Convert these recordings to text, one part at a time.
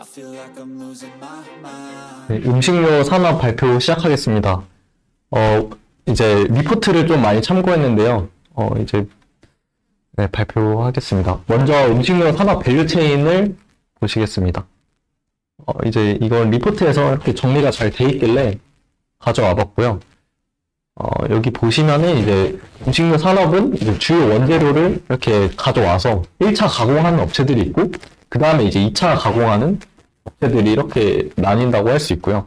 feel like I'm losing my mind. 네, 음식료 산업 발표 시작하겠습니다. 이제 리포트를 좀 많이 참고했는데요. 이제 네, 발표하겠습니다. 먼저 음식료 산업 밸류체인을 보시겠습니다. 이제 이건 리포트에서 이렇게 정리가 잘 돼 있길래 가져와 봤고요. 여기 보시면은 이제 음식료 산업은 이제 주요 원재료를 이렇게 가져와서 1차 가공하는 업체들이 있고, 그 다음에 이제 2차 가공하는 업체들이 이렇게 나뉜다고 할 수 있고요.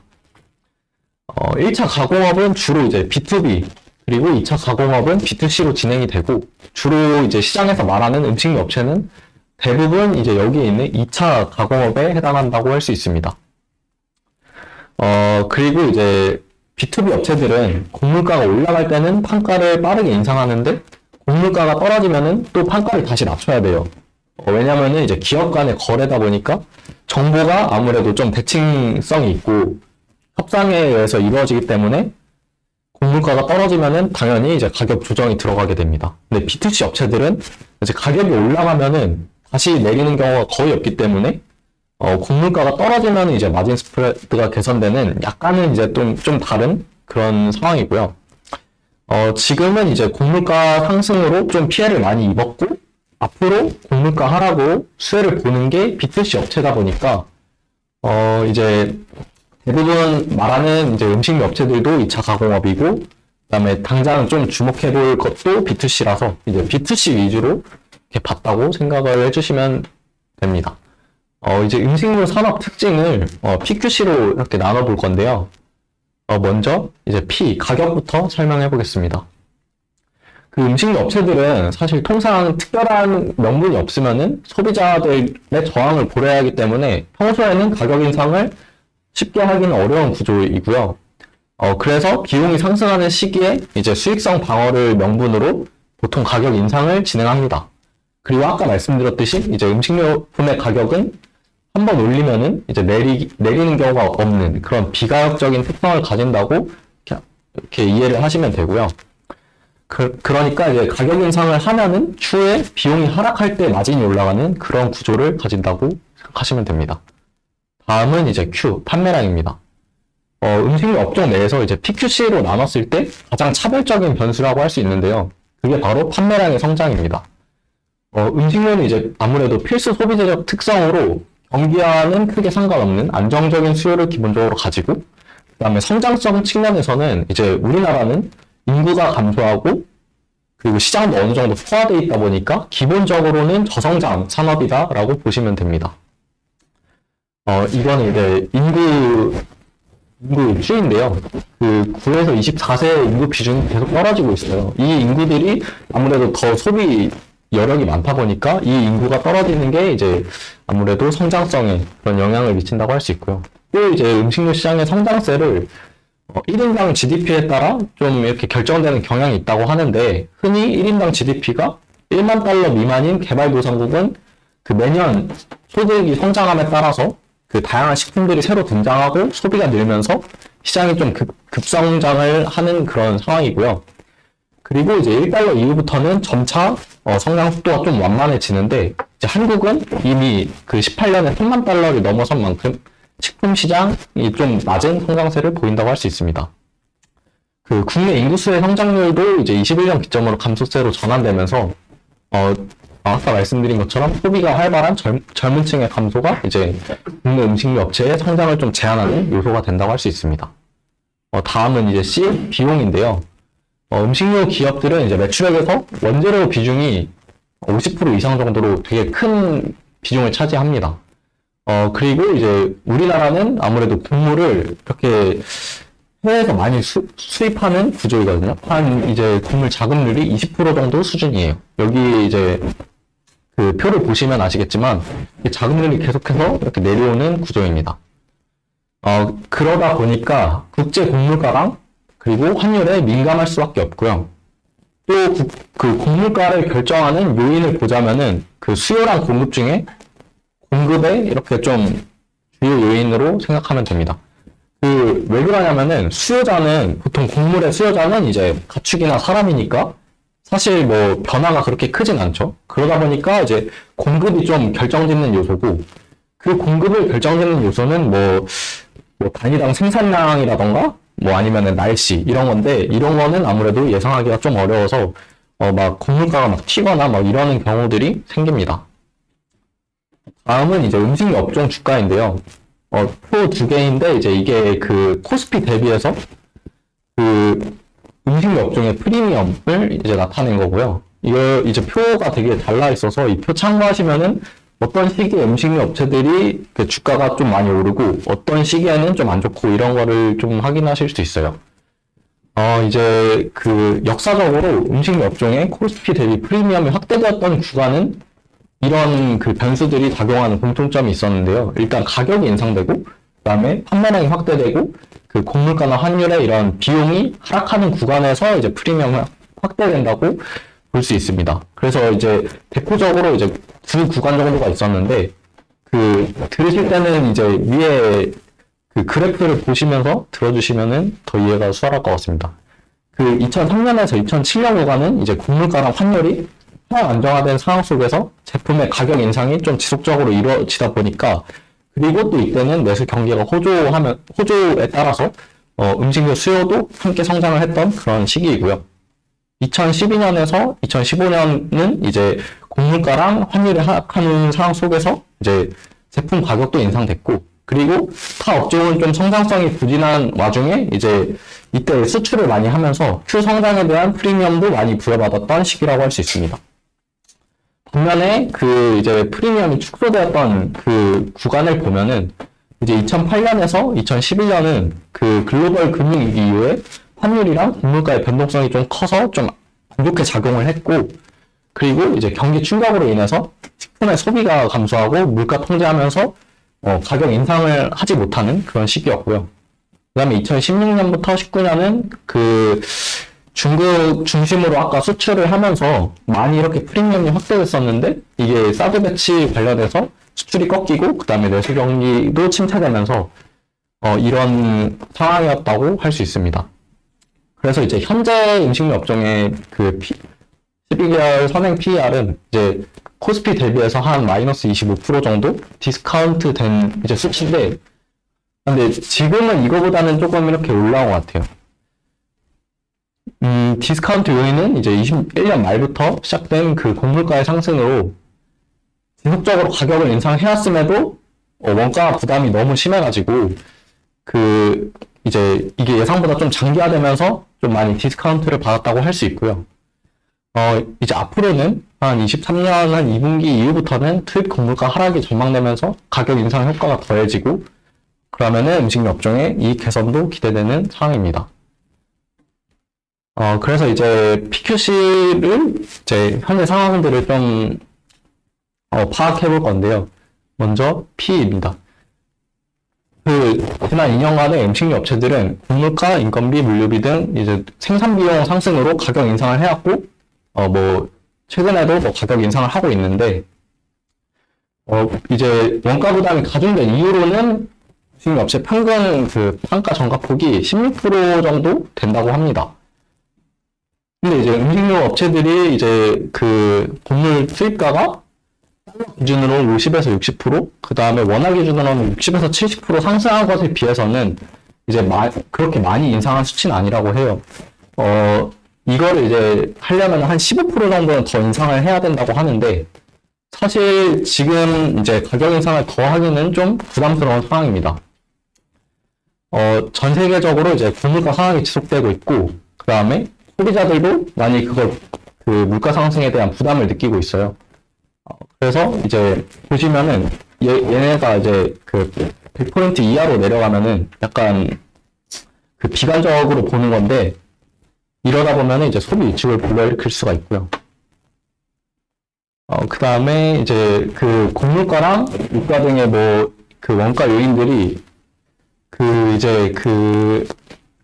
1차 가공업은 주로 이제 B2B, 그리고 2차 가공업은 B2C로 진행이 되고, 주로 이제 시장에서 말하는 음식료 업체는 대부분 이제 여기에 있는 2차 가공업에 해당한다고 할 수 있습니다. 그리고 이제 B2B 업체들은 곡물가가 올라갈 때는 판가를 빠르게 인상하는데, 곡물가가 떨어지면은 또 판가를 다시 낮춰야 돼요. 왜냐면은 이제 기업 간의 거래다 보니까 정보가 아무래도 좀 대칭성이 있고 협상에 의해서 이루어지기 때문에 곡물가가 떨어지면은 당연히 이제 가격 조정이 들어가게 됩니다. 근데 B2C 업체들은 이제 가격이 올라가면은 다시 내리는 경우가 거의 없기 때문에 곡물가가 떨어지면 이제 마진 스프레드가 개선되는 약간은 이제 좀 다른 그런 상황이고요. 지금은 이제 곡물가 상승으로 좀 피해를 많이 입었고, 앞으로 곡물가 하락으로 수혜를 보는 게 B2C 업체다 보니까, 이제 대부분 말하는 이제 음식료 업체들도 2차 가공업이고, 그 다음에 당장 좀 주목해 볼 것도 B2C라서 이제 B2C 위주로 이렇게 봤다고 생각을 해주시면 됩니다. 이제 음식료 산업 특징을 PQC로 이렇게 나눠볼 건데요. 먼저 이제 P, 가격부터 설명해 보겠습니다. 그 음식료 업체들은 사실 통상 특별한 명분이 없으면은 소비자들의 저항을 고려해야 하기 때문에 평소에는 가격 인상을 쉽게 하기는 어려운 구조이고요. 그래서 비용이 상승하는 시기에 이제 수익성 방어를 명분으로 보통 가격 인상을 진행합니다. 그리고 아까 말씀드렸듯이 이제 음식료품의 가격은 한번 올리면은 이제 내리는 경우가 없는 그런 비가역적인 특성을 가진다고 이렇게 이해를 하시면 되고요. 그러니까 이제 가격 인상을 하면은 추후에 비용이 하락할 때 마진이 올라가는 그런 구조를 가진다고 생각하시면 됩니다. 다음은 이제 Q, 판매량입니다. 음식료 업종 내에서 이제 PQC로 나눴을 때 가장 차별적인 변수라고 할 수 있는데요. 그게 바로 판매량의 성장입니다. 음식료는 이제 아무래도 필수 소비재적 특성으로 경기와는 크게 상관없는 안정적인 수요를 기본적으로 가지고, 그 다음에 성장성 측면에서는 이제 우리나라는 인구가 감소하고 그리고 시장도 어느 정도 포화되어 있다 보니까 기본적으로는 저성장 산업이다라고 보시면 됩니다. 이거는 이제 인구추인데요. 그 9에서 24세 인구 비중이 계속 떨어지고 있어요. 이 인구들이 아무래도 더 소비 여력이 많다 보니까 이 인구가 떨어지는 게 이제 아무래도 성장성에 그런 영향을 미친다고 할 수 있고요. 또 이제 음식료 시장의 성장세를 1인당 GDP에 따라 좀 이렇게 결정되는 경향이 있다고 하는데, 흔히 1인당 GDP가 1만 달러 미만인 개발도상국은 그 매년 소득이 성장함에 따라서 그 다양한 식품들이 새로 등장하고 소비가 늘면서 시장이 좀 급성장을 하는 그런 상황이고요. 그리고 이제 1달러 이후부터는 점차 성장 속도가 좀 완만해지는데, 이제 한국은 이미 그 18년에 3만 달러를 넘어선 만큼 식품 시장이 좀 낮은 성장세를 보인다고 할 수 있습니다. 그 국내 인구수의 성장률도 이제 21년 기점으로 감소세로 전환되면서 아까 말씀드린 것처럼 소비가 활발한 젊은 층의 감소가 이제 국내 음식료 업체의 성장을 좀 제한하는 요소가 된다고 할 수 있습니다. 다음은 이제 C, 비용인데요. 음식료 기업들은 이제 매출액에서 원재료 비중이 50% 이상 정도로 되게 큰 비중을 차지합니다. 그리고 이제 우리나라는 아무래도 곡물을 이렇게 해외에서 많이 수입하는 구조이거든요. 한 이제 곡물 자급률이 20% 정도 수준이에요. 여기 이제 그 표를 보시면 아시겠지만 자급률이 계속해서 이렇게 내려오는 구조입니다. 그러다 보니까 국제 곡물가랑 그리고 환율에 민감할 수밖에 없고요. 또 그 곡물가를 결정하는 요인을 보자면은 그 수요랑 공급 중에 공급에 이렇게 좀 주요 요인으로 생각하면 됩니다. 왜 그러냐면은 보통 곡물의 수요자는 이제 가축이나 사람이니까 사실 뭐 변화가 그렇게 크진 않죠. 그러다 보니까 이제 공급이 좀 결정짓는 요소고, 그 공급을 결정짓는 요소는 뭐 단위당 생산량이라던가 뭐 아니면은 날씨 이런 건데, 이런 거는 아무래도 예상하기가 좀 어려워서 막 곡물가가 막 튀거나 막 이러는 경우들이 생깁니다. 다음은 이제 음식료 업종 주가인데요. 표 두 개인데 이제 이게 그 코스피 대비해서 그 음식료 업종의 프리미엄을 이제 나타낸 거고요. 이거 이제 표가 되게 달라 있어서 이 표 참고하시면은 어떤 시기에 음식료 업체들이 그 주가가 좀 많이 오르고 어떤 시기에는 좀 안 좋고 이런 거를 좀 확인하실 수 있어요. 이제 그 역사적으로 음식료 업종의 코스피 대비 프리미엄이 확대되었던 구간은 이런 그 변수들이 작용하는 공통점이 있었는데요. 일단 가격이 인상되고, 그다음에 판매량이 확대되고, 그 곡물가나 환율의 이런 비용이 하락하는 구간에서 이제 프리미엄이 확대된다고 볼 수 있습니다. 그래서 이제 대표적으로 이제 두 구간 정도가 있었는데, 그 들으실 때는 이제 위에 그 그래프를 보시면서 들어주시면은 더 이해가 수월할 것 같습니다. 그 2003년에서 2007년 구간은 이제 곡물가랑 환율이 하향 안정화된 상황 속에서 제품의 가격 인상이 좀 지속적으로 이루어지다 보니까, 그리고 또 이때는 내수 경기가 호조에 따라서 음식료 수요도 함께 성장을 했던 그런 시기이고요. 2012년에서 2015년은 이제 곡물가랑 환율이 하락하는 상황 속에서 이제 제품 가격도 인상됐고, 그리고 타 업종은 좀 성장성이 부진한 와중에 이제 이때 수출을 많이 하면서 추성장에 대한 프리미엄도 많이 부여받았던 시기라고 할 수 있습니다. 반면에 그 이제 프리미엄이 축소되었던 그 구간을 보면은 이제 2008년에서 2011년은 그 글로벌 금융위기 이후에 환율이랑 곡물가의 변동성이 좀 커서 좀 안 좋게 작용을 했고, 그리고 이제 경기 충격으로 인해서 식품의 소비가 감소하고 물가 통제하면서 가격 인상을 하지 못하는 그런 시기였고요. 그 다음에 2016년부터 19년은 그 중국 중심으로 아까 수출을 하면서 많이 이렇게 프리미엄이 확대됐었는데, 이게 사드 배치 관련해서 수출이 꺾이고 그 다음에 내수 경기도 침체되면서 이런 상황이었다고 할 수 있습니다. 그래서 이제 현재 음식료 업종의 그 12개월 선행 PER은 이제 코스피 대비해서 한 마이너스 25% 정도 디스카운트 된 이제 수치인데, 근데 지금은 이거보다는 조금 이렇게 올라온 것 같아요. 디스카운트 요인은 이제 21년 말부터 시작된 그 곡물가의 상승으로 지속적으로 가격을 인상해왔음에도 원가 부담이 너무 심해가지고 그 이제 이게 예상보다 좀 장기화되면서 좀 많이 디스카운트를 받았다고 할 수 있고요. 이제 앞으로는 한 23년 한 2분기 이후부터는 투입 곡물가 하락이 전망되면서 가격 인상 효과가 더해지고, 그러면은 음식료 업종의 이익 개선도 기대되는 상황입니다. 그래서 이제 PQC를 이제 현재 상황들을 좀 파악해 볼 건데요. 먼저 P입니다. 그 지난 2년간의 음식료 업체들은 곡물가, 인건비, 물류비 등 이제 생산 비용 상승으로 가격 인상을 해왔고, 뭐 최근에도 뭐 가격 인상을 하고 있는데, 이제 원가 부담이 가중된 이후로는 음식료 업체 평균 그 판가 전가폭이 16% 정도 된다고 합니다. 근데 이제 음식료 업체들이 이제 그 곡물 수입가가 기준으로 50에서 60%, 그 다음에 원화 기준으로는 60에서 70% 상승한 것에 비해서는 이제 그렇게 많이 인상한 수치는 아니라고 해요. 이거를 이제 하려면 한 15% 정도는 더 인상을 해야 된다고 하는데, 사실 지금 이제 가격 인상을 더 하기는 좀 부담스러운 상황입니다. 전 세계적으로 이제 곡물가 상황이 지속되고 있고, 그 다음에 소비자들도 많이 그 물가 상승에 대한 부담을 느끼고 있어요. 그래서 이제 보시면은 얘네가 이제 그 100% 이하로 내려가면은 약간 그 비관적으로 보는 건데, 이러다 보면은 이제 소비 위축을 불러일으킬 수가 있고요. 그 다음에 이제 그 곡물가랑 물가 등의 뭐 그 원가 요인들이 그 이제 그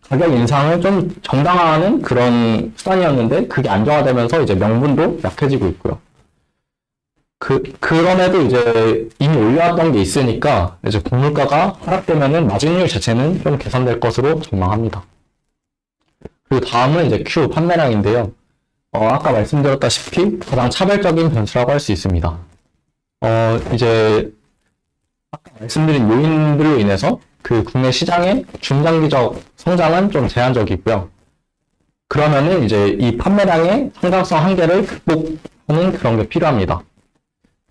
가격 인상을 좀 정당화하는 그런 수단이었는데, 그게 안정화되면서 이제 명분도 약해지고 있고요. 그럼에도 이제 이미 올려왔던 게 있으니까 이제 곡물가가 하락되면은 마진율 자체는 좀 개선될 것으로 전망합니다. 그리고 다음은 이제 Q 판매량인데요. 아까 말씀드렸다시피 가장 차별적인 변수라고 할 수 있습니다. 이제 말씀드린 요인들로 인해서 그 국내 시장의 중장기적 성장은 좀 제한적이고요. 그러면은 이제 이 판매량의 성장성 한계를 극복하는 그런 게 필요합니다.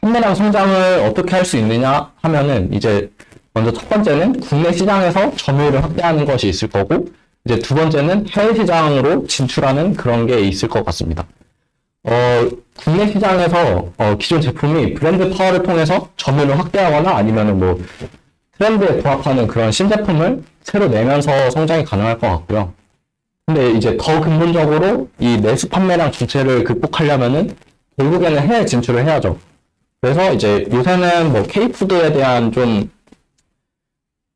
판매량 성장을 어떻게 할 수 있느냐 하면은 이제 먼저 첫 번째는 국내 시장에서 점유율을 확대하는 것이 있을 거고, 이제 두 번째는 해외 시장으로 진출하는 그런 게 있을 것 같습니다. 국내 시장에서 기존 제품이 브랜드 파워를 통해서 점유율을 확대하거나 아니면은 뭐 트렌드에 부합하는 그런 신제품을 새로 내면서 성장이 가능할 것 같고요. 근데 이제 더 근본적으로 이 내수 판매량 전체를 극복하려면은 결국에는 해외 진출을 해야죠. 그래서 이제 요새는 뭐 K푸드에 대한 좀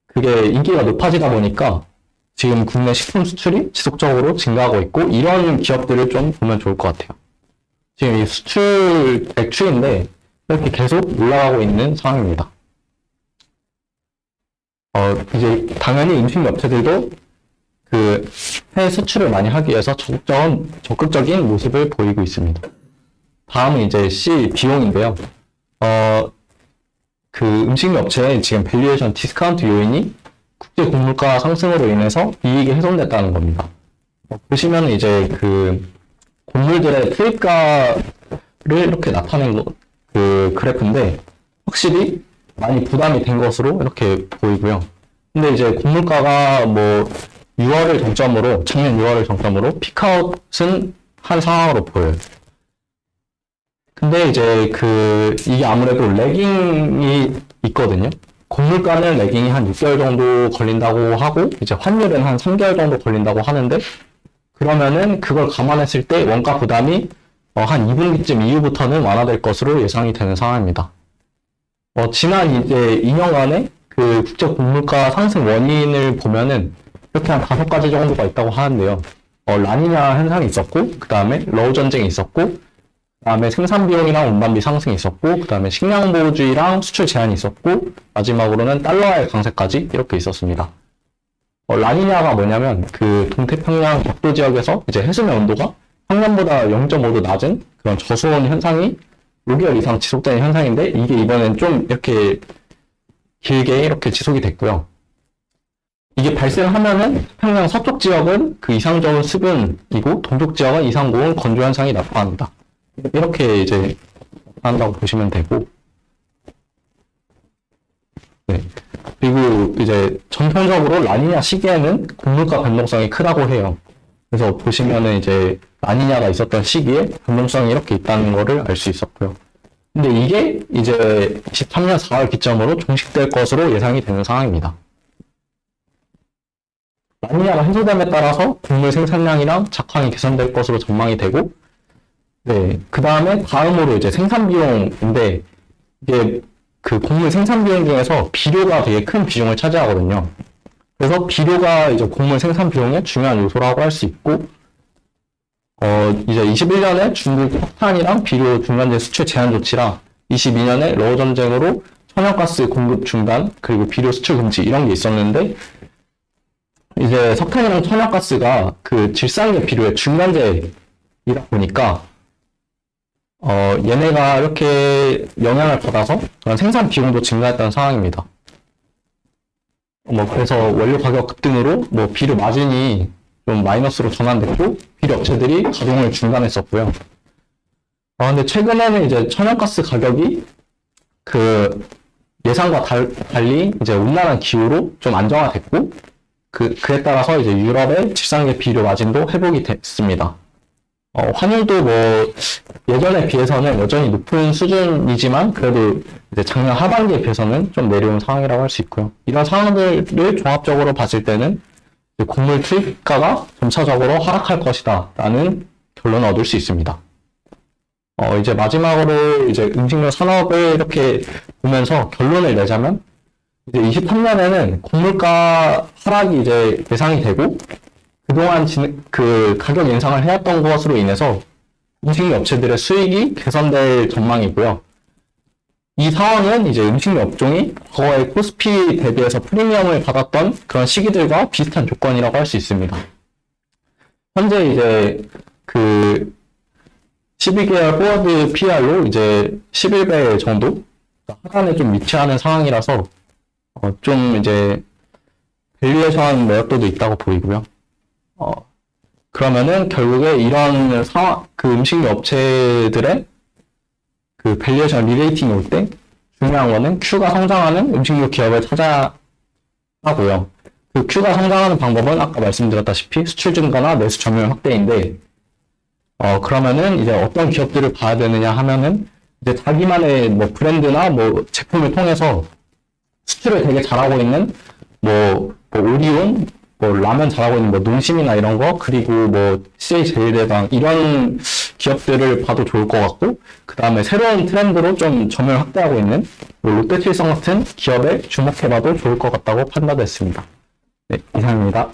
그게 인기가 높아지다 보니까 지금 국내 식품 수출이 지속적으로 증가하고 있고, 이런 기업들을 좀 보면 좋을 것 같아요. 지금 이 수출 맥추인데 이렇게 계속 올라가고 있는 상황입니다. 이제 당연히 음식 업체들도 그 해외 수출을 많이 하기 위해서 적극적인 모습을 보이고 있습니다. 다음은 이제 C, 비용인데요. 그 음식 업체의 지금 밸류에이션 디스카운트 요인이 국제 곡물가 상승으로 인해서 이익이 훼손됐다는 겁니다. 보시면 이제 그 곡물들의 투입가를 이렇게 나타낸 그 그래프인데 확실히 많이 부담이 된 것으로 이렇게 보이고요. 근데 이제 곡물가가 뭐 6월을 정점으로, 작년 6월을 정점으로 피크아웃은 한 상황으로 보여요. 근데 이제 이게 아무래도 레깅이 있거든요. 곡물가는 레깅이 한 6개월 정도 걸린다고 하고, 이제 환율은 한 3개월 정도 걸린다고 하는데, 그러면은 그걸 감안했을 때 원가 부담이 한 2분기쯤 이후부터는 완화될 것으로 예상이 되는 상황입니다. 지난 이제 2년간의 그 국제 곡물가 상승 원인을 보면은 이렇게 한 5가지 정도가 있다고 하는데요. 라니냐 현상이 있었고, 그 다음에 러우 전쟁이 있었고, 그 다음에 생산 비용이랑 운반비 상승이 있었고, 그 다음에 식량 보호주의랑 수출 제한이 있었고, 마지막으로는 달러화의 강세까지 이렇게 있었습니다. 라니냐가 뭐냐면 그 동태평양 적도 지역에서 이제 해수면 온도가 평년보다 0.5도 낮은 그런 저수온 현상이 6개월 이상 지속되는 현상인데, 이게 이번엔 좀 이렇게 길게 이렇게 지속이 됐고요. 이게 발생하면은 평양 서쪽 지역은 그 이상 저온 수분이고 동쪽 지역은 이상 고온 건조 현상이 나타납니다. 이렇게 이제 한다고 보시면 되고, 네. 그리고 이제 전통적으로 라니냐 시기에는 곡물가 변동성이 크다고 해요. 그래서 보시면은 이제 라니냐가 있었던 시기에 변동성이 이렇게 있다는 거를 알 수 있었고요. 근데 이게 이제 23년 4월 기점으로 종식될 것으로 예상이 되는 상황입니다. 라니냐가 해소됨에 따라서 곡물 생산량이랑 작황이 개선될 것으로 전망이 되고, 네, 그 다음으로 이제 생산 비용인데, 이게 그 곡물 생산 비용 중에서 비료가 되게 큰 비중을 차지하거든요. 그래서 비료가 이제 곡물 생산 비용의 중요한 요소라고 할 수 있고, 이제 21년에 중국 석탄이랑 비료 중간재 수출 제한 조치랑 22년에 러우 전쟁으로 천연가스 공급 중단, 그리고 비료 수출 금지 이런 게 있었는데, 이제 석탄이랑 천연가스가 그 질산계 비료의 중간재이다 보니까 얘네가 이렇게 영향을 받아서 그런 생산 비용도 증가했다는 상황입니다. 그래서 원료 가격 급등으로 비료 마진이 좀 마이너스로 전환됐고, 비료 업체들이 가동을 중단했었고요. 근데 최근에는 이제 천연가스 가격이 그 예상과 달리 이제 온난한 기후로 좀 안정화됐고, 그에 따라서 이제 유럽의 질산계 비료 마진도 회복이 됐습니다. 환율도 예전에 비해서는 여전히 높은 수준이지만, 그래도 이제 작년 하반기에 비해서는 좀 내려온 상황이라고 할 수 있고요. 이런 상황들을 종합적으로 봤을 때는 곡물 투입가가 점차적으로 하락할 것이다 라는 결론을 얻을 수 있습니다. 이제 마지막으로 이제 음식료 산업을 이렇게 보면서 결론을 내자면, 이제 23년에는 곡물가 하락이 이제 예상이 되고, 그동안 그 가격 인상을 해왔던 것으로 인해서 음식료 업체들의 수익이 개선될 전망이고요. 이 상황은 이제 음식료 업종이 과거의 코스피 대비해서 프리미엄을 받았던 그런 시기들과 비슷한 조건이라고 할 수 있습니다. 현재 이제 그 12개월 포워드 PR로 이제 11배 정도 하단에 좀 위치하는 상황이라서, 좀 이제 밸류에이션 매력도도 있다고 보이고요. 그러면은 결국에 이런 상황, 그 음식료 업체들의 그 밸류에이션 리레이팅이 올 때 중요한 거는 Q가 성장하는 음식료 기업을 찾아야 하고요. 그 Q가 성장하는 방법은 아까 말씀드렸다시피 수출 증가나 내수 점유율 확대인데, 그러면은 이제 어떤 기업들을 봐야 되느냐 하면은 이제 자기만의 뭐 브랜드나 뭐 제품을 통해서 수출을 되게 잘하고 있는 뭐 오리온, 뭐 라면 잘하고 있는 뭐 농심이나 이런 거, 그리고 뭐 CJ제일대당 이런 기업들을 봐도 좋을 것 같고, 그 다음에 새로운 트렌드로 좀 점유율 확대하고 있는 뭐 롯데칠성 같은 기업에 주목해봐도 좋을 것 같다고 판단됐습니다. 네, 이상입니다.